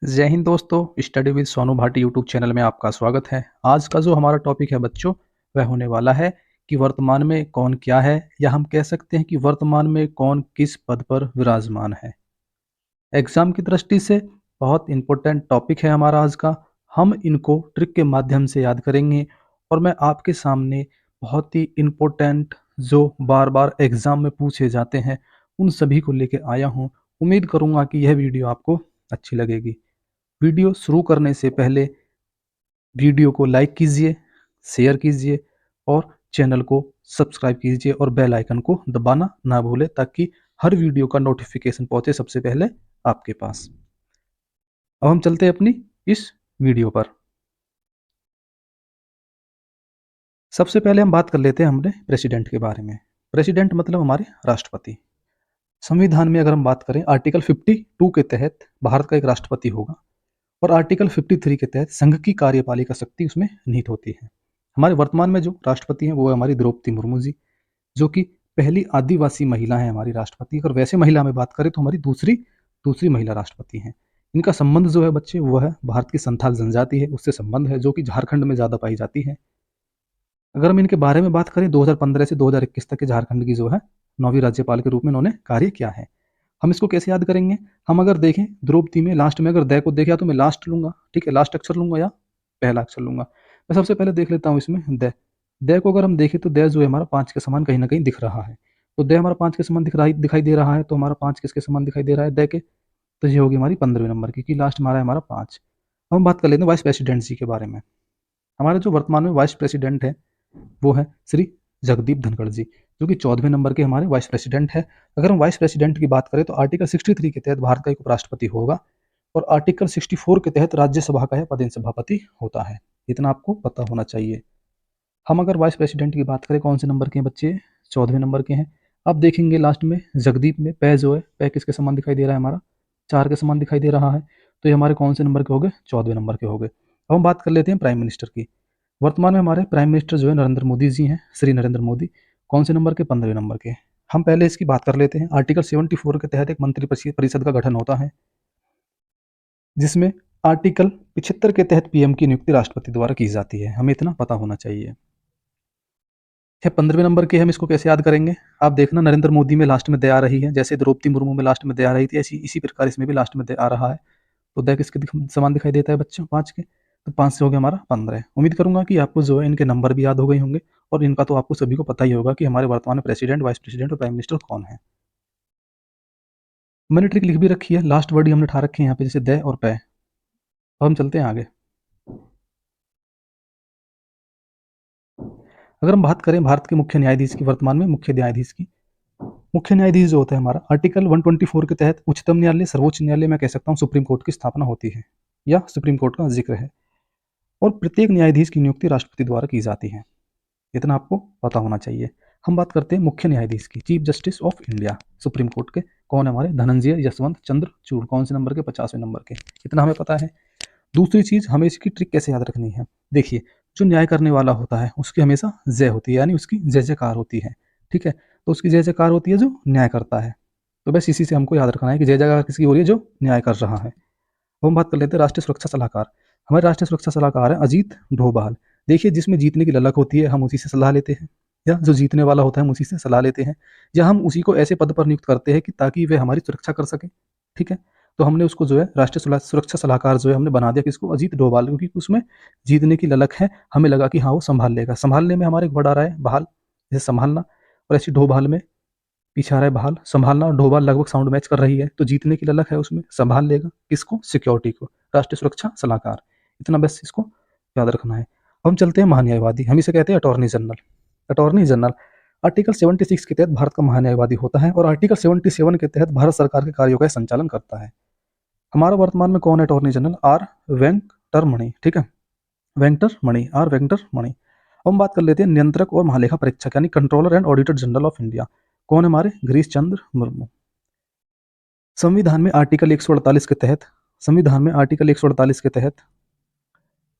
जय हिंद दोस्तों, study with Sonu Bhati YouTube channel में आपका स्वागत है। आज का जो हमारा टॉपिक है बच्चों, वह होने वाला है कि वर्तमान में कौन क्या है, या हम कह सकते हैं कि वर्तमान में कौन किस पद पर विराजमान है। एग्जाम की दृष्टि से बहुत इंपॉर्टेंट टॉपिक है हमारा आज का। हम इनको ट्रिक के माध्यम से याद करेंगे और मैं आपके सामने बहुत ही इंपॉर्टेंट जो बार बार एग्जाम में पूछे जाते हैं उन सभी को लेके आया हूँ। उम्मीद करूँगा कि यह वीडियो आपको अच्छी लगेगी। वीडियो शुरू करने से पहले वीडियो को लाइक कीजिए, शेयर कीजिए और चैनल को सब्सक्राइब कीजिए और बेल आइकन को दबाना ना भूलें ताकि हर वीडियो का नोटिफिकेशन पहुंचे सबसे पहले आपके पास। अब हम चलते हैं अपनी इस वीडियो पर। सबसे पहले हम बात कर लेते हैं हमने प्रेसिडेंट के बारे में। प्रेसिडेंट मतलब हमारे राष्ट्रपति। संविधान में अगर हम बात करें आर्टिकल 52 के तहत भारत का एक राष्ट्रपति होगा और आर्टिकल 53 के तहत संघ की कार्यपालिका शक्ति उसमें निहित होती है। हमारे वर्तमान में जो राष्ट्रपति हैं वो है हमारी द्रौपदी मुर्मू जी, जो कि पहली आदिवासी महिला है हमारी राष्ट्रपति। अगर वैसे महिला में बात करें तो हमारी दूसरी दूसरी महिला राष्ट्रपति हैं। इनका संबंध जो है बच्चे वो है भारत की संथाल जनजाति है उससे संबंध है, जो कि झारखंड में ज़्यादा पाई जाती है। अगर हम इनके बारे में बात करें 2015 से 2021 तक के झारखंड की जो है 9वीं राज्यपाल के रूप में इन्होंने कार्य किया है। हम इसको कैसे याद करेंगे? हम अगर देखें द्रौपदी में लास्ट में अगर द को देखा तो मैं लास्ट लूंगा, ठीक है, लास्ट अक्षर लूंगा या पहला अक्षर लूंगा। मैं सबसे पहले देख लेता हूँ इसमें द को अगर हम देखें तो द जो है हमारा 5 के समान कहीं ना कहीं दिख रहा है। तो द हमारा 5 के समान दिखाई दे रहा है, तो हमारा 5 किसके समान दिखाई दे रहा है? द के। तो ये होगी हमारी 15वें नंबर की, कि लास्ट हमारा है हमारा 5। अब हम बात कर लेते हैं वाइस प्रेसिडेंट जी के बारे में। हमारे जो वर्तमान में वाइस प्रेसिडेंट है वो है श्री जगदीप धनखड़ जी, जो कि 14वें नंबर के हमारे वाइस प्रेसिडेंट है। अगर हम वाइस प्रेसिडेंट की बात करें तो आर्टिकल 63 के तहत भारत का एक उपराष्ट्रपति होगा और आर्टिकल 64 के तहत राज्यसभा का पदेन सभापति होता है। इतना आपको पता होना चाहिए। हम अगर वाइस प्रेसिडेंट की बात करें कौन से नंबर के हैं बच्चे? 14वें नंबर के हैं। अब देखेंगे लास्ट में जगदीप में पै जो है, पै किसके समान दिखाई दे रहा है? हमारा 4 के समान दिखाई दे रहा है। तो ये हमारे कौन से नंबर के हो गए? 14वें नंबर के हो गए। अब हम बात कर लेते हैं प्राइम मिनिस्टर की। वर्तमान में हमारे प्राइम मिनिस्टर जो है नरेंद्र मोदी जी हैं, श्री नरेंद्र मोदी। कौन से नंबर के? 15वें नंबर के। हम पहले इसकी बात कर लेते हैं। आर्टिकल 74 के तहत एक मंत्री परिषद का गठन होता है, जिसमें आर्टिकल 75 के तहत पीएम की नियुक्ति राष्ट्रपति द्वारा की जाती है। हमें इतना पता होना चाहिए। 15वें नंबर के हम इसको कैसे याद करेंगे? आप देखना नरेंद्र मोदी में लास्ट में दे आ रही है, जैसे द्रौपदी मुर्मू में लास्ट में दे आ रही थी, ऐसी इसी प्रकार इसमें भी लास्ट में दे आ रहा है। तो द किसके समान दिखाई देता है बच्चों? 5 के। तो 5 से हो गया हमारा 15। उम्मीद करूंगा कि आपको जो है इनके नंबर भी याद हो गए होंगे और इनका तो आपको सभी को पता ही होगा कि हमारे वर्तमान में प्रेसिडेंट, वाइस प्रेसिडेंट और प्राइम मिनिस्टर कौन है। मैंने ट्रिक लिख भी रखी है, लास्ट वर्ड ही हमने उठा रखे हैं यहाँ पे, जैसे द और पै। अब हम चलते हैं आगे। अगर हम बात करें भारत के मुख्य न्यायाधीश की, वर्तमान में मुख्य न्यायाधीश की, मुख्य न्यायाधीश जो होता है हमारा आर्टिकल 124 के तहत उच्चतम न्यायालय, सर्वोच्च न्यायालय, मैं कह सकता हूँ सुप्रीम कोर्ट की स्थापना होती है या सुप्रीम कोर्ट का जिक्र है। और प्रत्येक न्यायाधीश की नियुक्ति राष्ट्रपति द्वारा की जाती है। इतना आपको पता होना चाहिए। हम बात करते हैं मुख्य न्यायाधीश की, chief justice of India supreme court के। कौन है हमारे? धनंजय यशवंत चंद्रचूड़। कौन से नंबर के? 50वें नंबर के। इतना हमें पता है। दूसरी चीज, हमें इसकी ट्रिक कैसे याद रखनी है? देखिए, जो न्याय करने वाला होता है उसकी हमेशा जय होती है, यानी उसकी जय जयकार होती है, ठीक है। तो उसकी जय जयकार होती है जो न्याय करता है। तो बस इसी से हमको याद रखना है कि जय जयकार किसकी हो रही है? जो न्याय कर रहा है। अब हम बात कर लेते हैं राष्ट्रीय सुरक्षा सलाहकार। हमारे राष्ट्रीय सुरक्षा सलाहकार है अजीत डोभाल। देखिए, जिसमें जीतने की ललक होती है हम उसी से सलाह लेते हैं, या जो जीतने वाला होता है हम उसी से सलाह लेते हैं, या हम उसी को ऐसे पद पर नियुक्त करते हैं कि ताकि वह हमारी सुरक्षा कर सके, ठीक है। तो हमने उसको जो है राष्ट्रीय सुरक्षा सलाहकार जो है हमने बना दिया किसको? अजीत डोभाल, क्योंकि उसमें जीतने की ललक है। हमें लगा कि हाँ वो संभाल लेगा। संभालने में हमारे एक वर्ड आ रहा है बहाल, जैसे संभालना, और ऐसी डोभाल में पीछे आ रहा है बहाल। संभालना और ढोबाल लगभग साउंड मैच कर रही है, तो जीतने की ललक है उसमें, संभाल लेगा किसको? सिक्योरिटी को, राष्ट्रीय सुरक्षा सलाहकार। इतना बस इसको याद रखना है। अब हम चलते हैं महान्यायवादी। हम इसे कहते हैं attorney general. Attorney general article 76 के तहत भारत का महान्यायवादी होता है और आर्टिकल 77 के तहत भारत सरकार के कार्यों का संचालन करता है। हमारा वर्तमान में कौन है अटॉर्नी जनरल? आर वेंकटरमणि, ठीक है, वेंकटरमणि, आर वेंकटरमणि। अब हम बात कर लेते हैं नियंत्रक और महालेखा परीक्षक, यानी controller and auditor general of India. कौन है हमारे? गिरीश चंद्र मुर्मू। संविधान में आर्टिकल 148 के तहत, संविधान में आर्टिकल 148 के तहत,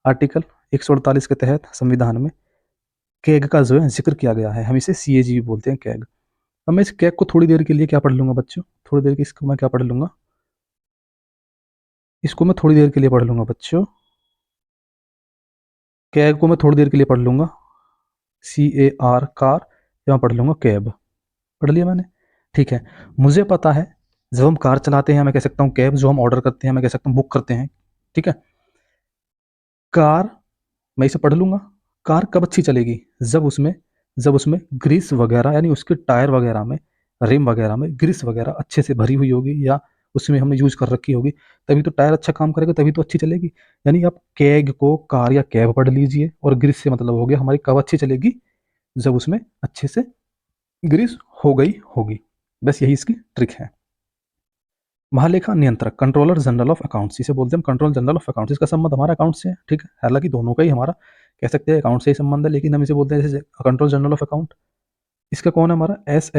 आर्टिकल 148 के तहत संविधान में कैग का जो है जिक्र किया गया है। हम इसे सीएजी भी बोलते हैं, कैग। अब मैं इस कैग को थोड़ी देर के लिए क्या पढ़ लूंगा बच्चों? थोड़ी देर की इसको मैं क्या पढ़ लूंगा? इसको मैं थोड़ी देर के लिए पढ़ लूँगा बच्चों। कैब को मैं थोड़ी देर के लिए पढ़ लूँगा, CAR कार, यहाँ पढ़ लूँगा कैब। पढ़ लिया मैंने, ठीक है। मुझे पता है जब हम कार चलाते हैं मैं कह सकता हूँ कैब, जो हम ऑर्डर करते हैं मैं कह सकता हूँ बुक करते हैं, ठीक है। कार मैं इसे पढ़ लूँगा। कार कब अच्छी चलेगी? जब उसमें ग्रीस वगैरह यानी उसके टायर वगैरह में, रिम वगैरह में ग्रीस वगैरह अच्छे से भरी हुई होगी या उसमें हमने यूज कर रखी होगी, तभी तो टायर अच्छा काम करेगा, तभी तो अच्छी चलेगी। यानी आप कैग को कार या कैब पढ़ लीजिए और ग्रीस से मतलब हो गया हमारी कब अच्छी चलेगी, जब उसमें अच्छे से ग्रीस हो गई होगी। बस यही इसकी ट्रिक है। महालेखा नियंत्रक, कंट्रोलर जनरल ऑफ अकाउंट्स, इसे बोलते हैं कंट्रोल जनरल ऑफ अकाउंट्स। इसका संबंध हमारा अकाउंट से है, ठीक है। हालांकि दोनों का ही हमारा कह सकते हैं अकाउंट से ही संबंध है, लेकिन हम इसे बोलते हैं जैसे कंट्रोल जनरल ऑफ अकाउंट। इसका कौन है हमारा? S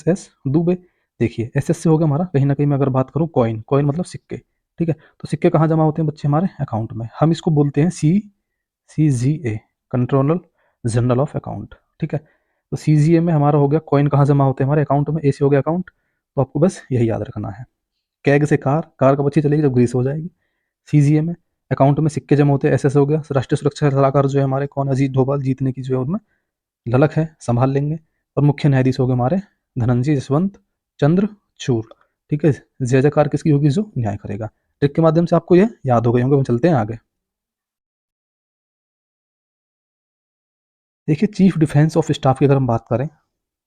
S Dubey. देखिए SS से हो गया हमारा, कहीं ना कहीं मैं अगर बात करूँ कॉइन, कॉइन मतलब सिक्के, ठीक है। तो सिक्के कहाँ जमा होते हैं बच्चे? हमारे अकाउंट में। हम इसको बोलते हैं CGA, controller general of account, ठीक है। तो CGA में हमारा हो गया कॉइन कहाँ जमा होते हैं? हमारे अकाउंट में। ऐसे हो गया अकाउंट। तो आपको बस यही याद रखना है। कैग से कार, कार कब अच्छी चलेगी? जब ग्रीस हो जाएगी। CGA में अकाउंट में सिक्के जमा होते हैं। SS हो गया राष्ट्रीय सुरक्षा सलाहकार, जो है हमारे कौन? अजीत डोभाल, जीतने की जो है उनमें ललक है, संभाल लेंगे। और मुख्य न्यायाधीश हो गए हमारे धनंजय जसवंत चंद्र चूड़, ठीक है। जय जयकार किसकी होगी? जो न्याय करेगा। ट्रिक के माध्यम से आपको यह याद हो गए होंगे। हम चलते हैं आगे। देखिए चीफ डिफेंस ऑफ स्टाफ की अगर हम बात करें,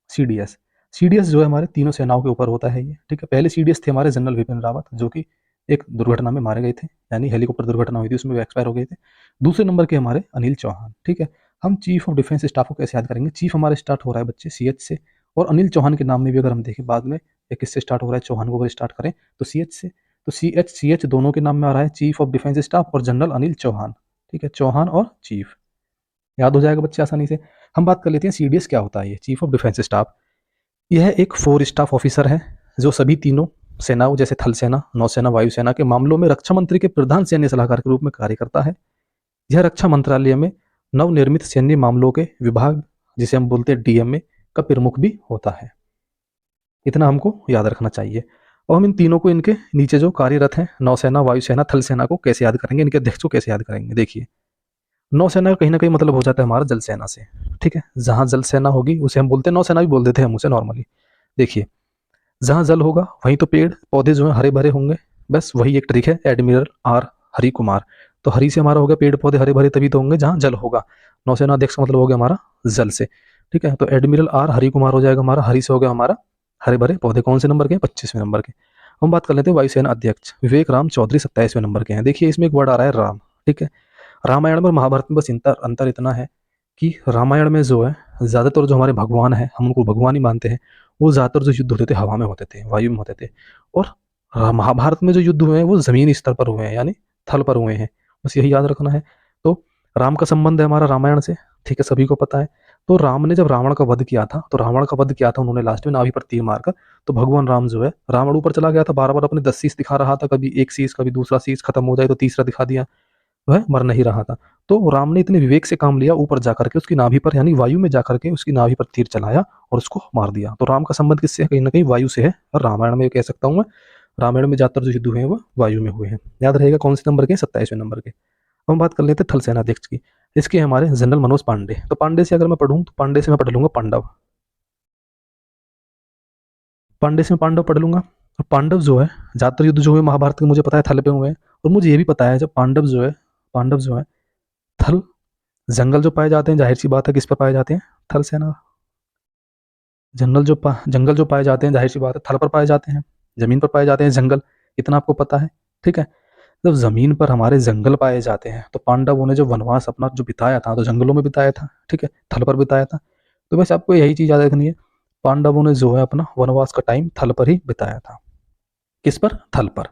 CDS जो है हमारे तीनों सेनाओं के ऊपर होता है ये, ठीक है। पहले CDS थे हमारे जनरल विपिन रावत, जो कि एक दुर्घटना में मारे गए थे, यानी हेलीकॉप्टर दुर्घटना हुई थी उसमें एक्सपायर हो गए थे। दूसरे नंबर के हमारे अनिल चौहान, ठीक है। हम चीफ ऑफ डिफेंस स्टाफ को कैसे याद करेंगे? चीफ हमारे स्टार्ट हो रहा है बच्चे CH से, और अनिल चौहान के नाम में भी अगर हम देखें बाद में ये किससे स्टार्ट हो रहा है, चौहान को अगर स्टार्ट करें तो CH से। तो CH दोनों के नाम में आ रहा है, चीफ ऑफ डिफेंस स्टाफ और जनरल अनिल चौहान, ठीक है। चौहान और चीफ याद हो जाएगा बच्चे आसानी से। हम बात कर लेते हैं CDS क्या होता है। ये चीफ ऑफ डिफेंस स्टाफ, यह एक 4 स्टाफ ऑफिसर है जो सभी तीनों सेनाओं जैसे थल सेना, नौसेना, वायुसेना के मामलों में रक्षा मंत्री के प्रधान सैन्य सलाहकार के रूप में कार्य करता है। यह रक्षा मंत्रालय में नवनिर्मित सैन्य मामलों के विभाग, जिसे हम बोलते हैं DMA, का प्रमुख भी होता है। इतना हमको याद रखना चाहिए। और हम इन तीनों को, इनके नीचे जो कार्यरत हैं, नौसेना, वायुसेना, थल सेना, को कैसे याद करेंगे? इनके अध्यक्ष को कैसे याद करेंगे? देखिए नौसेना का कहीं ना कहीं मतलब हो जाता है हमारा जल सेना से, ठीक है। जहां जल सेना होगी उसे हम बोलते हैं नौसेना, भी बोल देते हैं हम उसे नॉर्मली। देखिए जहाँ जल होगा वहीं तो पेड़ पौधे जो है हरे भरे होंगे। बस वही एक ट्रिक है। एडमिरल R हरि कुमार, तो हरी से हमारा हो गया पेड़ पौधे हरे भरे तभी तो होंगे जहाँ जल होगा। नौसेना अध्यक्ष का मतलब हो गया हमारा जल से, ठीक है। तो एडमिरल R हरि कुमार हो जाएगा हमारा, हरी से हो गया हमारा हरे भरे पौधे। कौन से नंबर के? 25वें नंबर के। हम बात कर लेते हैं वायुसेना अध्यक्ष विवेक राम चौधरी, 27वें नंबर के हैं। देखिए इसमें एक वर्ड आ रहा है राम, ठीक है। रामायण में और महाभारत में बस अंतर इतना है कि रामायण में जो है ज़्यादातर जो हमारे भगवान हैं, हम उनको भगवान ही मानते हैं, वो ज़्यादातर जो युद्ध होते थे हवा में होते थे, वायु में होते थे। और महाभारत में जो युद्ध हुए हैं वो ज़मीनी स्तर पर हुए हैं, यानी थल पर हुए हैं। बस यही याद रखना है। तो राम का संबंध है हमारा रामायण से, ठीक है, सभी को पता है। तो राम ने जब रावण का वध किया था, तो रावण का वध किया था उन्होंने लास्ट में नाभि पर तीर मारकर। तो भगवान राम जो है रावण ऊपर चला गया था, बार बार अपने 10 शीश दिखा रहा था, कभी एक शीश कभी दूसरा शीश, खत्म हो जाए तो तीसरा दिखा दिया, वह मर नहीं रहा था। तो राम ने इतने विवेक से काम लिया, ऊपर जाकर के उसकी नाभि पर यानी वायु में जाकर के उसकी नाभि पर तीर चलाया और उसको मार दिया। तो राम का संबंध किससे है? कहीं ना कहीं वायु से है। और रामायण में कह सकता हूँ मैं, रामायण में ज्यादातर जो युद्ध हुए हैं वो वायु में हुए हैं। याद रहेगा कौन से नंबर के? 27वें नंबर के। हम बात कर लेते हैं थल सेनाध्यक्ष की। इसके हमारे जनरल मनोज पांडे। तो पांडे से अगर मैं पढ़ूँ तो पांडे से मैं पढ़ लूंगा पांडव, पांडे से मैं पांडव पढ़ लूंगा। और पांडव जो है ज्यादातर युद्ध जो हुए महाभारत के मुझे पता है थल पे हुए हैं। और मुझे ये भी पता है जब पांडव जो है थल, जंगल जो पाए जाते हैं जाहिर सी बात है किस पर पाए जाते हैं? थल सेना। जंगल जो पाए जाते हैं जाहिर सी बात है थल पर पाए जाते हैं, जमीन पर पाए जाते हैं जंगल, इतना आपको पता है, ठीक है। जब जमीन पर हमारे जंगल पाए जाते हैं तो पांडवों ने जो वनवास अपना जो बिताया था तो जंगलों में बिताया था, ठीक है, थल पर बिताया था। तो बस आपको यही चीज याद रखनी है, पांडवों ने जो है अपना वनवास का टाइम थल पर ही बिताया था। किस पर? थल पर।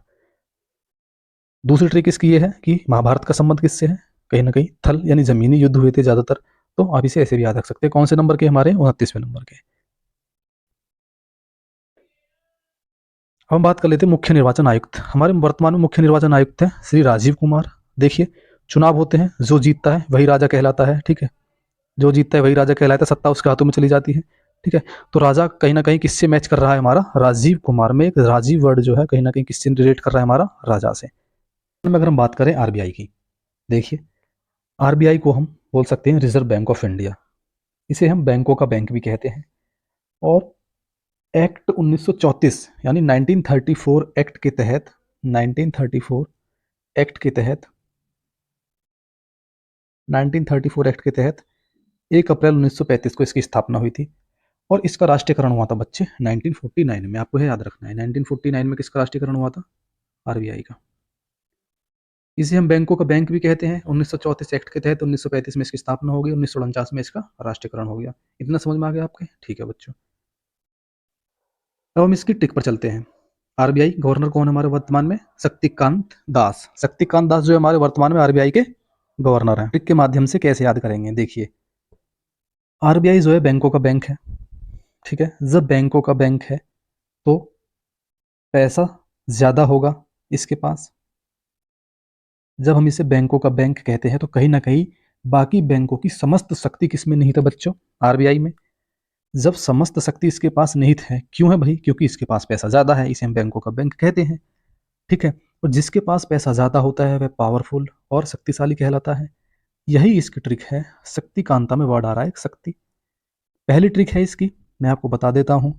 दूसरी ट्रिक इसकी ये है कि महाभारत का संबंध किससे है? कहीं ना कहीं थल यानी जमीनी युद्ध हुए थे ज्यादातर। तो आप इसे ऐसे भी याद रख सकते हैं। कौन से नंबर के? हमारे 29वें नंबर के। हम बात कर लेते हैं मुख्य निर्वाचन आयुक्त। हमारे वर्तमान में मुख्य निर्वाचन आयुक्त हैं श्री राजीव कुमार। देखिए चुनाव होते हैं, जो जीतता है वही राजा कहलाता है, ठीक है। जो जीतता है वही राजा कहलाता है, सत्ता उसके हाथों में चली जाती है, ठीक है। तो राजा कहीं ना कहीं किससे मैच कर रहा है? हमारा राजीव कुमार में एक राजीव वर्ड जो है कहीं ना कहीं किससे रिलेट कर रहा है? हमारा राजा से। में अगर हम बात करें आरबीआई की, देखिए आरबीआई को हम बोल सकते हैं रिजर्व बैंक ऑफ इंडिया, इसे हम बैंकों का बैंक भी कहते हैं। और एक्ट 1934 यानी 1934 एक्ट के तहत 1934 एक्ट के तहत 1934 एक्ट के तहत 1 अप्रैल 1935 को इसकी स्थापना हुई थी। और इसका राष्ट्रीयकरण हुआ था बच्चे 1949 में, आपको याद रखना है 1949 में किसका राष्ट्रीयकरण हुआ था, आरबीआई का। इसे हम बैंकों का बैंक भी कहते हैं। 1934 एक्ट के तहत 1935 में इसकी स्थापना हो गई, 1949 में इसका राष्ट्रीयकरण हो गया। इतना समझ में आ गया आपके, ठीक है बच्चों। अब हम इसकी ट्रिक पर चलते हैं। आरबीआई गवर्नर कौन है हमारे वर्तमान में, शक्तिकांत दास। शक्तिकांत दास जो है हमारे वर्तमान में आरबीआई के गवर्नर हैं। ट्रिक के माध्यम से कैसे याद करेंगे, देखिए आरबीआई जो है बैंकों का बैंक है, ठीक है। जब बैंकों का बैंक है तो पैसा ज्यादा होगा इसके पास। जब हम इसे बैंकों का बैंक कहते हैं तो कहीं ना कहीं बाकी बैंकों की समस्त शक्ति किसमें निहित है बच्चों, आरबीआई में। जब समस्त शक्ति इसके पास निहित है, क्यों है भाई, क्योंकि इसके पास पैसा ज्यादा है, इसे हम बैंकों का बैंक कहते हैं, ठीक है। और जिसके पास पैसा ज्यादा होता है वह पावरफुल और शक्तिशाली कहलाता है। यही इसकी ट्रिक है। शक्ति कांता में वर्ड आ रहा है शक्ति। पहली ट्रिक है इसकी, मैं आपको बता देता हूं।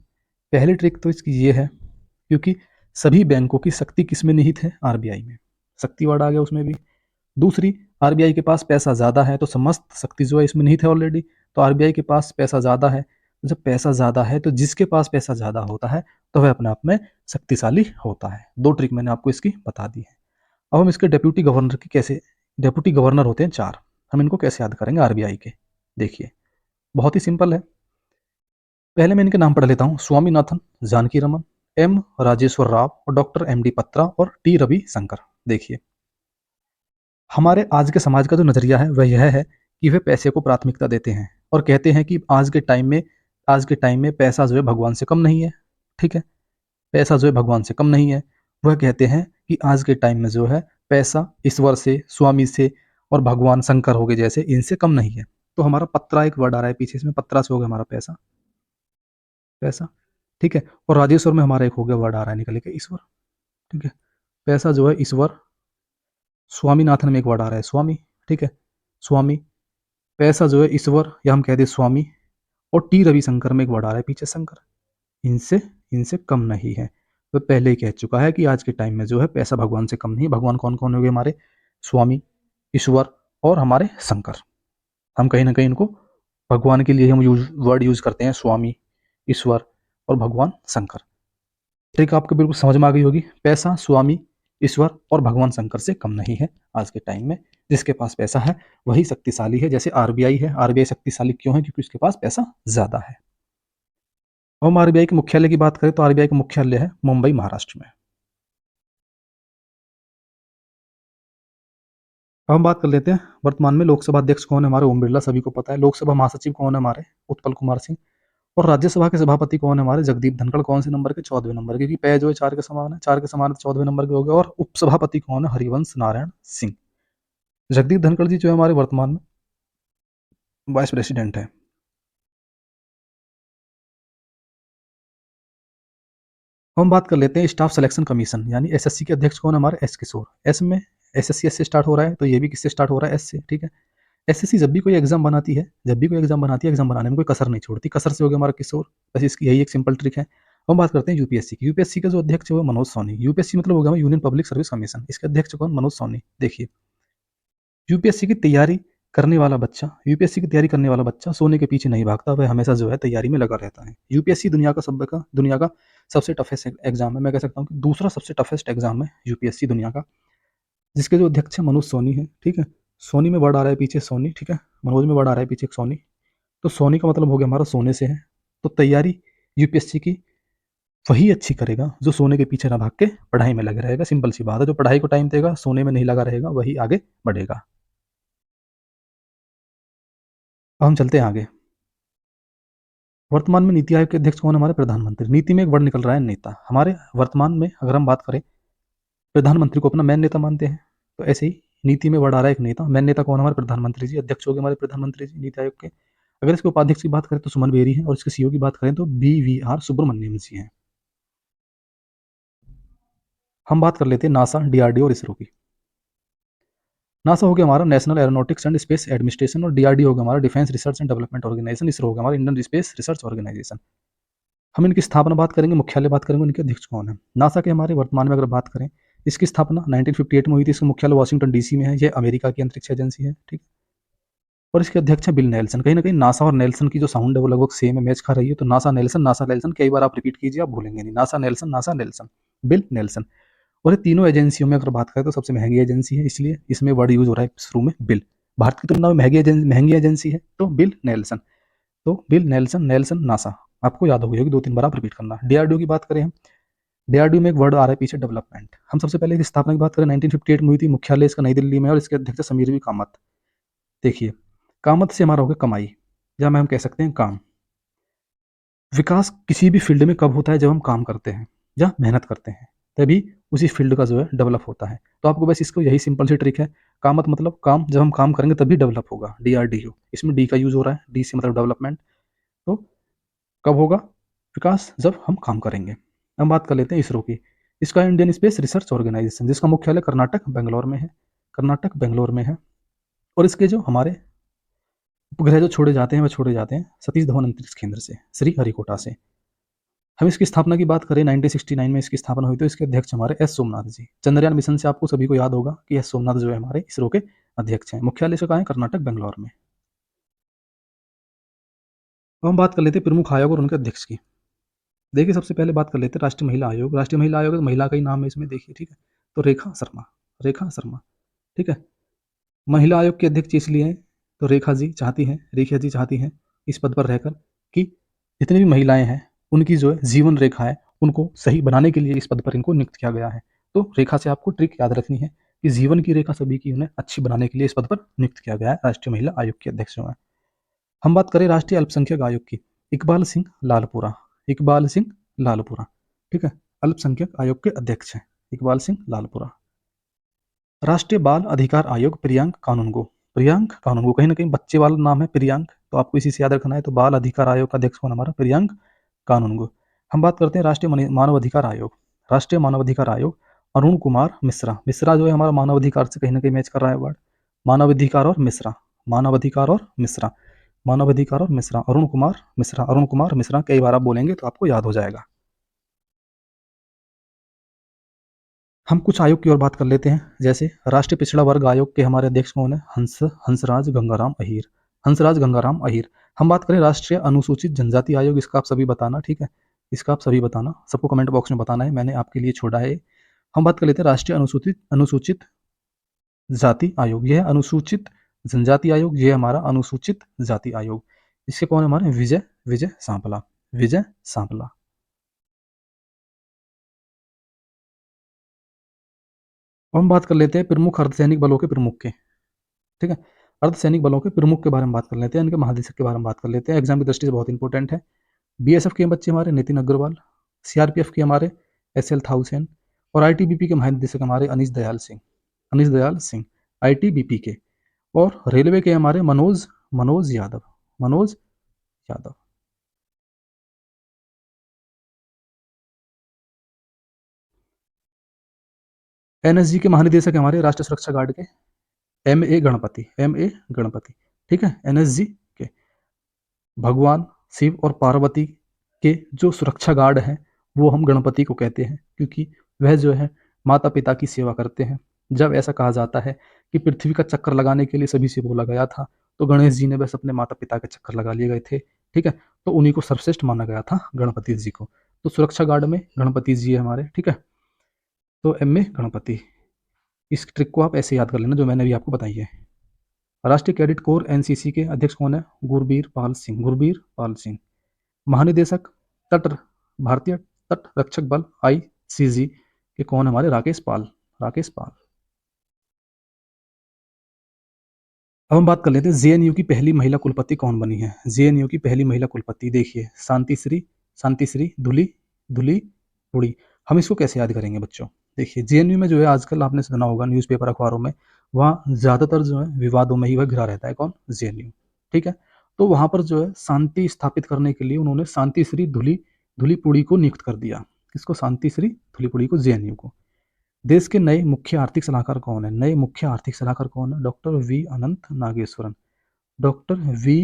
पहली ट्रिक तो इसकी ये है, क्योंकि सभी बैंकों की शक्ति किसमें निहित है, आरबीआई में। शक्ति वर्ड आ गया उसमें भी। दूसरी, आरबीआई के पास पैसा ज्यादा है तो समस्त शक्ति जो है इसमें निहित है ऑलरेडी। तो आरबीआई के पास पैसा ज्यादा है, तो जब पैसा ज्यादा है तो जिसके पास पैसा ज्यादा होता है तो वह अपने आप में शक्तिशाली होता है। दो ट्रिक मैंने आपको इसकी बता दी है। अब हम इसके डेप्यूटी गवर्नर की कैसे, डेप्यूटी गवर्नर होते हैं 4, हम इनको कैसे याद करेंगे आरबीआई के, देखिए बहुत ही सिंपल है। पहले मैं इनके नाम पढ़ लेता हूँ, स्वामीनाथन, जानकी रमन, एम राजेश्वर राव और डॉक्टर एम डी पत्रा और टी रवि शंकर। देखिए हमारे आज के समाज का जो नजरिया है वह यह है कि वे पैसे को प्राथमिकता देते हैं और कहते हैं कि आज के टाइम में पैसा जो है भगवान से कम नहीं है, ठीक है। पैसा जो है भगवान से कम नहीं है। वह कहते हैं कि आज के टाइम में जो है पैसा ईश्वर से, स्वामी से और भगवान शंकर हो गए जैसे, इनसे कम नहीं है। तो हमारा पत्रा एक वर्ड आ रहा है पीछे, इसमें पत्रा से हो गया हमारा पैसा, पैसा, ठीक है। और राजेश्वर में हमारा एक हो गया वर्ड आ रहा है निकल के ईश्वर, ठीक है। पैसा जो है ईश्वर, स्वामीनाथन में एक वर्ड आ रहा है स्वामी, ठीक है, स्वामी। पैसा जो है ईश्वर या हम कह दें स्वामी। और टी रविशंकर में एक वर्ड आ रहा है पीछे शंकर, इनसे इनसे कम नहीं है। तो पहले ही कह चुका है कि आज के टाइम में जो है पैसा भगवान से कम नहीं है। भगवान कौन कौन हो गए हमारे, स्वामी, ईश्वर और हमारे शंकर। हम कहीं ना कहीं इनको भगवान के लिए हम वर्ड यूज करते हैं, स्वामी, ईश्वर और भगवान शंकर। ट्रिक आपको बिल्कुल समझ में आ गई होगी। पैसा स्वामी, ईश्वर और भगवान शंकर से कम नहीं है आज के टाइम में। जिसके पास पैसा है वही शक्तिशाली है। जैसे आरबीआई है, आरबीआई शक्तिशाली क्यों है, क्योंकि उसके पास पैसा ज्यादा है। हम आरबीआई के मुख्यालय की बात करें तो आरबीआई का मुख्यालय है मुंबई, महाराष्ट्र में। अब हम बात कर लेते हैं वर्तमान में लोकसभा अध्यक्ष कौन है हमारे, ओम बिरला, सभी को पता है। लोकसभा महासचिव कौन है हमारे, उत्पल कुमार सिंह। और राज्यसभा के सभापति कौन है हमारे, जगदीप धनखड़। कौन से नंबर के, 14वें नंबर के, क्योंकि पै जो है 4 के समान है, 4 के समान 14वें नंबर के हो गए। और उपसभापति कौन है, हरिवंश नारायण सिंह। जगदीप धनखड़ जी जो है हमारे वर्तमान में वाइस प्रेसिडेंट है। हम बात कर लेते हैं स्टाफ सिलेक्शन कमीशन यानी एसएससी के अध्यक्ष कौन है हमारे, एस किशोर। एस में एसएससी एस से स्टार्ट हो रहा है, तो ये भी किससे स्टार्ट हो रहा है, एस से, ठीक है। एसएससी जब भी कोई एग्जाम बनाती है, जब भी कोई एग्जाम बनाती है, एग्जाम बनाने में कोई कसर नहीं छोड़ती। कसर से हो गया हमारा किशोर। बस इसकी यही एक सिंपल ट्रिक है। हम बात करते हैं यूपीएससी की। यूपीएससी का जो अध्यक्ष है वो मनोज सोनी। यूपीएससी मतलब हो गया यूनियन पब्लिक सर्विस कमीशन, इसके अध्यक्ष कौन, मनोज सोनी। देखिए यूपीएससी की तैयारी करने वाला बच्चा, यूपीएससी की तैयारी करने वाला बच्चा सोने के पीछे नहीं भागता, वह हमेशा जो है तैयारी में लगा रहता है। यूपीएससी दुनिया का सबसे टफेस्ट एग्जाम है। मैं कह सकता हूँ कि दूसरा सबसे टफेस्ट एग्जाम है यूपीएससी दुनिया का, जिसके जो अध्यक्ष है मनोज सोनी है, ठीक है। सोनी में वर्ड आ रहा है पीछे सोनी, ठीक है। मनोज में वर्ड आ रहा है पीछे एक सोनी। तो सोनी का मतलब हो गया हमारा सोने से है। तो तैयारी यूपीएससी की वही अच्छी करेगा जो सोने के पीछे ना भाग के पढ़ाई में लगे रहेगा। सिंपल सी बात है, जो पढ़ाई को टाइम देगा, सोने में नहीं लगा रहेगा, वही आगे बढ़ेगा। अब हम चलते हैं आगे। वर्तमान में नीति आयोग के अध्यक्ष कौन है हमारे, प्रधानमंत्री। नीति में एक वर्ड निकल रहा है नेता। हमारे वर्तमान में अगर हम बात करें, प्रधानमंत्री को अपना मैन नेता मानते हैं, तो ऐसे ही नीति में वर्ड आ रहा है एक नेता। मैन नेता कौन, हमारे प्रधानमंत्री जी। अध्यक्ष हो गए हमारे प्रधानमंत्री जी नीति आयोग के। अगर इसके उपाध्यक्ष की बात करें तो सुमन बेरी है, और इसके सीईओ की बात करें तो BVR सुब्रमण्यम जी हैं। हम बात कर लेते हैं नासा, डीआरडीओ और इसरो की। नासा हो गया हमारा national aeronautics and space administration, और डीआरडीओ हो गया हमारा defence research and development organisation, ISRO हो गया हमारा इंडियन स्पेस रिसर्च ऑर्गेनाइजेशन। हम इनकी स्थापना बात करेंगे, मुख्यालय बात करेंगे, उनके अध्यक्ष कौन है। नासा के हमारे वर्तमान में अगर बात करें, इसकी स्थापना 1958 में हुई थी, इसका मुख्यालय वाशिंगटन डीसी में है, ये अमेरिका की अंतरिक्ष एजेंसी है, ठीक है। और इसके अध्यक्ष हैं बिल नेल्सन। कहीं ना कहीं नासा और नेल्सन की जो साउंड है वो लगभग सेम है, मैच खा रही है, तो नासा नेल्सन कई बार आप रिपीट कीजिए, आप भूलेंगे नहीं, नासा नेल्सन, बिल नेल्सन। और ये तीनों एजेंसियों में अगर बात करें तो सबसे महंगी एजेंसी है, इसलिए इसमें वर्ड यूज हो रहा है शुरू में बिल। भारत की तुलना में महंगी एजेंसी है तो बिल नेल्सन। तो बिल नेल्सन, नेल्सन नासा, आपको याद होगी, 2-3 बार आप रिपीट करना। डीआरडीओ की बात करें हम, डीआरडीओ में एक वर्ड आ रहा है पीछे, डेवलपमेंट। हम सबसे पहले इसकी स्थापना की बात करें 1958 में हुई थी, मुख्यालय इसका नई दिल्ली में है, और इसके अध्यक्ष समीर वी कामत। देखिए, कामत से हमारा हो गया कमाई, या मैं हम कह सकते हैं काम। विकास किसी भी फील्ड में कब होता है, जब हम काम करते हैं या मेहनत करते हैं, तभी उसी फील्ड का जो है डेवलप होता है। तो आपको बस इसको यही सिंपल सी ट्रिक है, कामत मतलब काम, जब हम काम करेंगे तभी डेवलप होगा, डीआरडीओ, इसमें डी का यूज हो रहा है, डी से मतलब डेवलपमेंट। तो कब होगा विकास, जब हम काम करेंगे। अब बात कर लेते हैं इसरो की। इसका इंडियन स्पेस रिसर्च ऑर्गेनाइजेशन, जिसका मुख्यालय कर्नाटक बेंगलोर में है, कर्नाटक बेंगलोर में है। और इसके जो हमारे उपग्रह जो छोड़े जाते हैं वह छोड़े जाते हैं सतीश धवन अंतरिक्ष केंद्र से, श्री हरिकोटा से। हम इसकी स्थापना की बात करें 1969 में इसकी स्थापना हुई, तो इसके अध्यक्ष हमारे एस सोमनाथ जी। चंद्रयान मिशन से आपको सभी को याद होगा कि एस सोमनाथ जो है हमारे इसरो के अध्यक्ष हैं। मुख्यालय से कहाँ है, कर्नाटक बेंगलोर में। अब हम बात कर लेते हैं प्रमुख आयोग और उनके अध्यक्ष की। देखिए, सबसे पहले बात कर लेते हैं राष्ट्रीय महिला आयोग। राष्ट्रीय महिला आयोग महिला का ही नाम है इसमें, देखिए, ठीक है। तो रेखा शर्मा, रेखा शर्मा, ठीक है। महिला आयोग के अध्यक्ष इसलिए हैं तो रेखा जी चाहती हैं इस पद पर रहकर कि जितनी भी महिलाएं हैं उनकी जो है जीवन रेखा है उनको सही बनाने के लिए इस पद पर इनको नियुक्त किया गया है। तो रेखा से आपको ट्रिक याद रखनी है कि जीवन की रेखा सभी की उन्हें अच्छी बनाने के लिए इस पद पर नियुक्त किया गया है, राष्ट्रीय महिला आयोग के अध्यक्ष जो है। हम बात करें राष्ट्रीय अल्पसंख्यक आयोग की, इकबाल सिंह लालपुरा, इकबाल सिंह लालपुरा, ठीक है। अल्पसंख्यक आयोग के अध्यक्ष हैं इकबाल सिंह लालपुरा। राष्ट्रीय बाल अधिकार आयोग, प्रियांक कानूनगो, प्रियांक कानूनगो, कहीं ना कहीं बच्चे वाला नाम है प्रियांक, तो आपको इसी से याद रखना है। तो बाल अधिकार आयोग का अध्यक्ष कौन हमारा, प्रियांक कानूनगो। हम बात करते हैं राष्ट्रीय मानव अधिकार आयोग, राष्ट्रीय मानव अधिकार आयोग, अरुण कुमार मिश्रा। मिश्रा जो है हमारा मानव अधिकार से कहीं ना कहीं मैच कर रहा है वर्ड, मानव अधिकार और मिश्रा, मानव अधिकार और मिश्रा, मानव अधिकार और मिश्रा, अरुण कुमार मिश्रा, अरुण कुमार मिश्रा, कई बार आप बोलेंगे तो आपको याद हो जाएगा। हम कुछ आयोग की ओर बात कर लेते हैं, जैसे राष्ट्रीय पिछड़ा वर्ग आयोग के हमारे अध्यक्ष कौन है, हंसराज गंगाराम अहीर, हंसराज गंगाराम अहीर। हम बात करें राष्ट्रीय अनुसूचित जनजाति आयोग, इसका आप सभी बताना, ठीक है, इसका आप सभी बताना, सबको कमेंट बॉक्स में बताना है, मैंने आपके लिए छोड़ा है। हम बात कर लेते हैं राष्ट्रीय अनुसूचित अनुसूचित जाति आयोग, यह अनुसूचित जनजाति आयोग, ये हमारा अनुसूचित जाति आयोग। इसके कौन है हमारे, विजय विजय सांपला, विजय सांपला। अब हम बात कर लेते हैं प्रमुख अर्धसैनिक बलों के प्रमुख के, ठीक है। अर्धसैनिक बलों के प्रमुख के बारे में बात कर लेते हैं, इनके महानिदेशक के बारे में बात कर लेते हैं, एग्जाम की दृष्टि से बहुत इंपॉर्टेंट है। बीएसएफ के बच्चे हमारे नितिन अग्रवाल, सीआरपीएफ के हमारे एसएल थाउसेन, और आईटीबीपी के महानिदेशक हमारे अनीश दयाल सिंह, अनीश दयाल सिंह आईटीबीपी के। और रेलवे के हमारे मनोज मनोज यादव, मनोज यादव। एनएसजी के महानिदेशक हमारे राष्ट्रीय सुरक्षा गार्ड के M A Ganapathi, M A Ganapathi, ठीक है। एनएसजी के भगवान शिव और पार्वती के जो सुरक्षा गार्ड हैं वो हम गणपति को कहते हैं, क्योंकि वह जो है माता पिता की सेवा करते हैं। जब ऐसा कहा जाता है कि पृथ्वी का चक्कर लगाने के लिए सभी से बोला गया था, तो गणेश जी ने बस अपने माता पिता के चक्कर लगा लिए गए थे, ठीक है। तो उन्हीं को सर्वश्रेष्ठ माना गया था, गणपति जी को। तो सुरक्षा गार्ड में गणपति जी है हमारे, ठीक है। तो एम ए गणपति, इस ट्रिक को आप ऐसे याद कर लेना जो मैंने अभी आपको बताई है। राष्ट्रीय कैडेट कोर एनसीसी के अध्यक्ष कौन है, गुरबीर पाल सिंह, गुरबीर पाल सिंह। महानिदेशक तट, भारतीय तट रक्षक बल आईसीजी के कौन हमारे, राकेश पाल, राकेश पाल। अब हम बात कर लेते हैं जेएनयू की पहली महिला कुलपति कौन बनी है। जेएनयू की पहली महिला कुलपति देखिए, शांतिश्री धुली धुली पुड़ी। हम इसको कैसे याद करेंगे बच्चों, देखिए जेएनयू में जो है आजकल आपने सुना होगा न्यूज़पेपर अखबारों में, वहाँ ज़्यादातर जो है विवादों में ही वह घिरा रहता है, कौन, जेएनयू, ठीक है। तो वहाँ पर जो है शांति स्थापित करने के लिए उन्होंने शांतिश्री धुली धुलीपुड़ी को नियुक्त कर दिया, किसको, शांतिश्री धुलीपुड़ी को, जेएनयू को। देश के नए मुख्य आर्थिक सलाहकार कौन है? नए मुख्य आर्थिक सलाहकार कौन है? Doctor V Anantha Nageswaran. Doctor V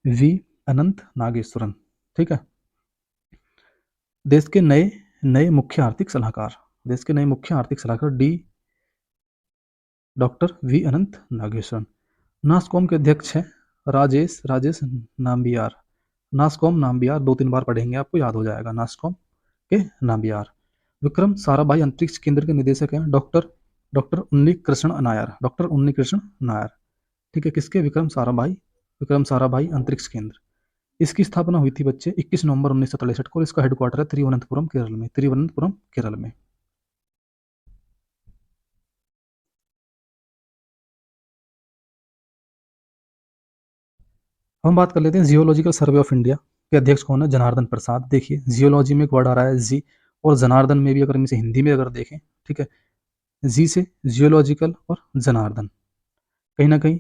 V Anantha Nageswaran. ठीक है। देश के नए नए मुख्य आर्थिक सलाहकार, देश के नए मुख्य आर्थिक सलाहकार D doctor V Anantha Nageswaran. NASSCOM के अध्यक्ष हैं राजेश राजेश नाम्बियार। नास्कॉम नाम्बियार 2-3 बार पढ़ेंगे, आपको याद हो जाएगा। नास्कॉम के नाम्बियार। विक्रम साराभाई अंतरिक्ष केंद्र के निदेशक हैं डॉक्टर डॉक्टर उन्नी कृष्ण नायर। डॉक्टर उन्नी कृष्ण नायर। ठीक है, किसके? विक्रम साराभाई अंतरिक्ष केंद्र। इसकी स्थापना हुई थी बच्चे 21 नवंबर 1963 को। इसका हेडक्वार्टर है तिरुवनंतपुरम केरल में। तिरुवनंतपुरम केरल में। हम बात कर लेते हैं जियोलॉजिकल सर्वे ऑफ इंडिया के अध्यक्ष कौन है? जनार्दन प्रसाद। देखिए जियोलॉजी में एक वर्ड आ रहा है जी, और जनार्दन में भी अगर हम इसे हिंदी में अगर देखें, ठीक है, जी से जियोलॉजिकल और जनार्दन, कहीं ना कहीं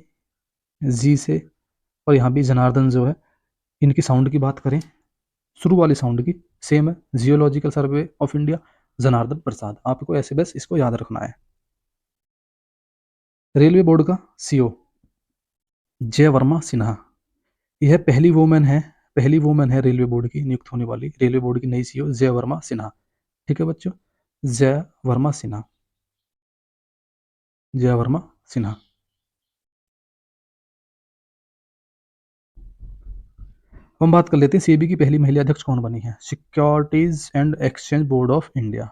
जी से, और यहाँ भी जनार्दन जो है, इनकी साउंड की बात करें, शुरू वाली साउंड की सेम है। Geological survey of India, Janardan Prasad. आपको ऐसे बस इसको याद रखना है। रेलवे बोर्ड का सीओ जय वर्मा सिन्हा। यह पहली वुमेन है रेलवे बोर्ड की नियुक्त होने वाली। रेलवे बोर्ड की नई सीईओ जय वर्मा सिन्हा। ठीक है बच्चों, जय वर्मा सिन्हा। जय वर्मा सिन्हा। हम बात कर लेते हैं सेबी की पहली महिला अध्यक्ष कौन बनी है? Securities and exchange board of India,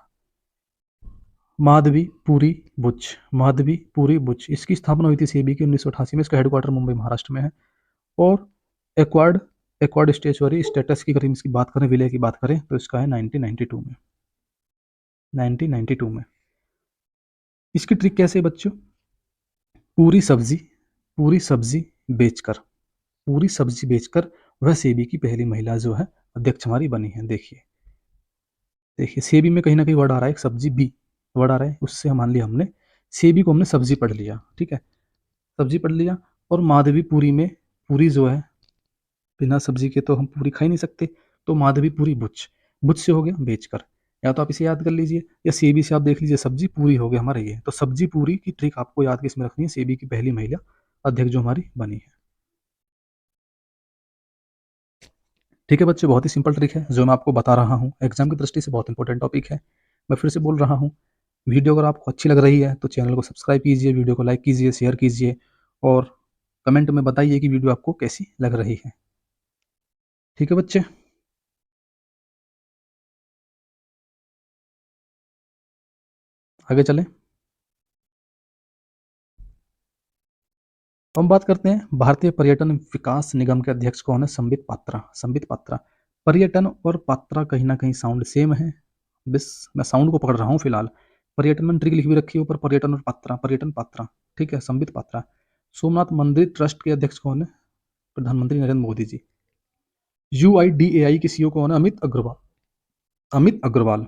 Madhabi Puri Buch. Madhabi Puri Buch. इसकी स्थापना हुई थी सेबी की 1988 में। इसका हेडक्वार्टर मुंबई महाराष्ट्र में है। और एक्वार्ड एक्वार्ड स्टेचुअरी स्टेटस की अगर इसकी बात करें, विलय की बात करें, तो इसका है 1992 में। 1992 में। इसकी ट्रिक कैसे है बच्चों? पूरी सब्जी पूरी सब्जी बेचकर पूरी सब्जी बेचकर वह सेबी की पहली महिला जो है अध्यक्ष हमारी बनी है। देखिए देखिए, सेबी में कहीं ना कहीं वर्ड आ रहा है, एक सब्जी बी वर्ड आ रहा है, उससे हम मान लिया हमने सेबी को हमने सब्जी पढ़ लिया। ठीक है, सब्जी पढ़ लिया। और माधवी पूरी में, पूरी जो है, बिना सब्जी के तो हम पूरी खा ही नहीं सकते, तो माधवी पूरी बुच। बुच से हो गया बेचकर। या तो आप इसे याद कर लीजिए, या सेबी से आप देख लीजिए, सब्जी पूरी हो गया हमारा ये। तो सब्जी पूरी की ट्रिक आपको याद किसमें रखनी है? सेबी की पहली महिला अध्यक्ष जो हमारी बनी है। ठीक है बच्चे, बहुत ही सिंपल ट्रिक है जो मैं आपको बता रहा हूँ, एग्जाम की दृष्टि से बहुत इंपॉर्टेंट टॉपिक है। मैं फिर से बोल रहा हूँ, वीडियो अगर आपको अच्छी लग रही है तो चैनल को सब्सक्राइब कीजिए, वीडियो को लाइक कीजिए, शेयर कीजिए, और कमेंट में बताइए कि वीडियो आपको कैसी लग रही है। ठीक है बच्चे, आगे चलें। हम बात करते हैं भारतीय पर्यटन विकास निगम के अध्यक्ष कौन है? संबित पात्रा। संबित पात्रा। पर्यटन और पात्रा कहीं ना कहीं साउंड सेम है, बस मैं साउंड को पकड़ रहा हूँ फिलहाल। पर्यटन में ट्रिक लिखी हुई रखी है ऊपर, पर्यटन और पात्रा, पर्यटन पात्रा। ठीक है, संबित पात्रा। सोमनाथ मंदिर ट्रस्ट के अध्यक्ष कौन है? प्रधानमंत्री नरेंद्र मोदी जी। UIDAI के सीईओ कौन है? अमित अग्रवाल। अमित अग्रवाल।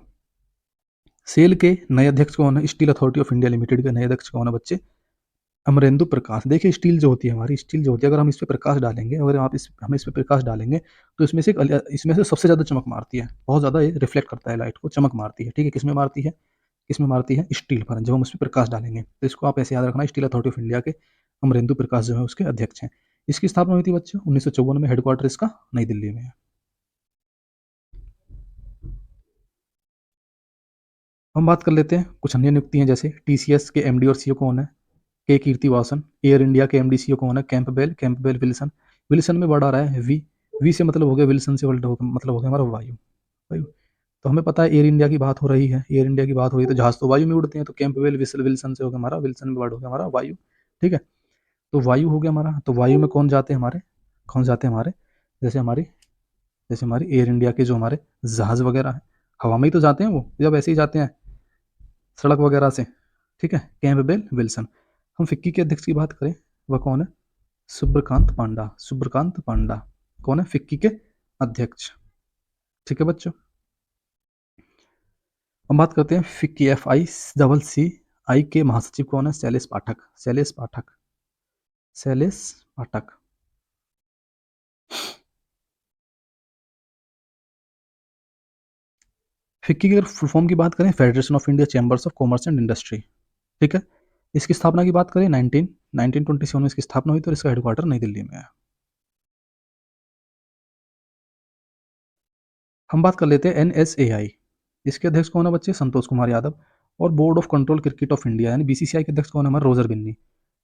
सेल के नए अध्यक्ष कौन है? Steel authority of India limited के नए अध्यक्ष कौन है बच्चे? अमरेंदु प्रकाश। देखिए स्टील जो होती है हमारी, स्टील जो होती है, अगर हम इस पे प्रकाश डालेंगे, अगर आप इस हम इस पे प्रकाश डालेंगे, तो इसमें से सबसे ज़्यादा चमक मारती है, बहुत ज़्यादा ये रिफ्लेक्ट करता है लाइट को, चमक मारती है। ठीक है, किसमें मारती है? किसमें मारती है? स्टील पर, जब हम उस पर प्रकाश डालेंगे। तो इसको आप ऐसे याद रखना, स्टील अथॉरिटी ऑफ इंडिया के अमरेंदु प्रकाश जो है उसके अध्यक्ष हैं। इसकी स्थापना हुई थी बच्चों 1954 में। हेडक्वार्टर इसका नई दिल्ली में है। हम बात कर लेते हैं कुछ अन्य नियुक्तियां, जैसे TCS के MD और CEO कौन है? के कीर्तिवासन। एयर इंडिया के MD CEO कौन है? Campbell Wilson. विल्सन में वर्ड आ रहा है वी। वी से मतलब हो गया विल्सन से, वर्ल्ड मतलब हो गया हमारा वायु। वायु। तो हमें पता है एयर इंडिया की बात हो रही है, एयर इंडिया की बात हो रही है, तो जहाज तो वायु में उड़ते हैं, तो कैंपबेल विल्सन से हो गया हमारा, विल्सन में वर्ड हो गया हमारा वायु। ठीक है, तो वायु हो गया हमारा। तो वायु में कौन जाते हैं हमारे? कौन जाते हैं हमारे? जैसे हमारी जैसे हमारी एयर इंडिया के जो हमारे जहाज वगैरह हैं, हवा में ही तो जाते हैं वो, जब ऐसे ही जाते हैं सड़क वगैरह से। ठीक है, कैंपबेल विल्सन। हम फिक्की के अध्यक्ष की बात करें, वह कौन है? सुब्रकांत पांडा। सुब्रकांत पांडा कौन है? फिक्की के अध्यक्ष। ठीक है बच्चों, हम बात करते हैं फिक्की FICC के महासचिव कौन है? शैलेश पाठक। शैलेश पाठक। शैलेश पाठक। फिक्की की अगर फुल फॉर्म की बात करें, federation of India chambers of commerce and industry, ठीक है। इसकी स्थापना की बात करें 1927 में इसकी स्थापना हुई थी और इसका हेडक्वार्टर नई दिल्ली में है। हम बात कर लेते हैं एनएसएआई। इसके अध्यक्ष कौन है बच्चे? संतोष कुमार यादव। और board of control cricket of India यानी बीसीसीआई के अध्यक्ष कौन है? हमारे रोजर बिन्नी।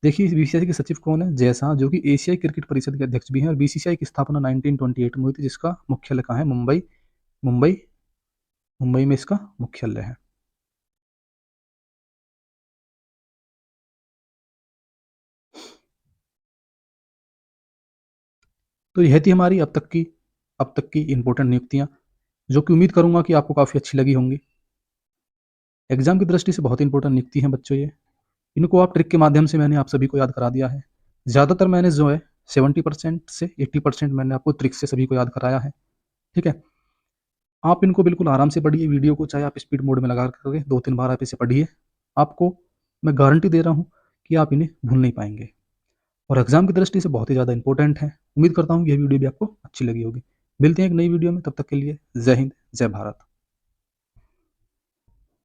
देखिए इस बीसीसीआई के सचिव कौन है? जय शाह, जो कि एशियाई क्रिकेट परिषद के अध्यक्ष भी हैं। और बीसीसीआई की स्थापना 1928 में हुई थी, जिसका मुख्यालय कहाँ है? मुंबई। मुंबई मुंबई में इसका मुख्यालय है। तो यह थी हमारी अब तक की इंपॉर्टेंट नियुक्तियां, जो कि उम्मीद करूंगा कि आपको काफ़ी अच्छी लगी होंगी। एग्जाम की दृष्टि से बहुत इंपॉर्टेंट नियुक्ति हैं बच्चों ये। इनको आप ट्रिक के माध्यम से मैंने आप सभी को याद करा दिया है। ज़्यादातर मैंने जो है 70% से 80% मैंने आपको ट्रिक से सभी को याद कराया है, ठीक है। आप इनको बिल्कुल आराम से पढ़िए, वीडियो को चाहे आप स्पीड मोड में लगा करके 2-3 बार आप इसे पढ़िए। आपको मैं गारंटी दे रहा हूँ कि आप इन्हें भूल नहीं पाएंगे, और एग्जाम की दृष्टि से बहुत ही ज़्यादा इंपॉर्टेंट है। उम्मीद करता हूँ कि यह वीडियो भी आपको अच्छी लगी होगी। मिलते हैं एक नई वीडियो में, तब तक के लिए जय हिंद, जय भारत।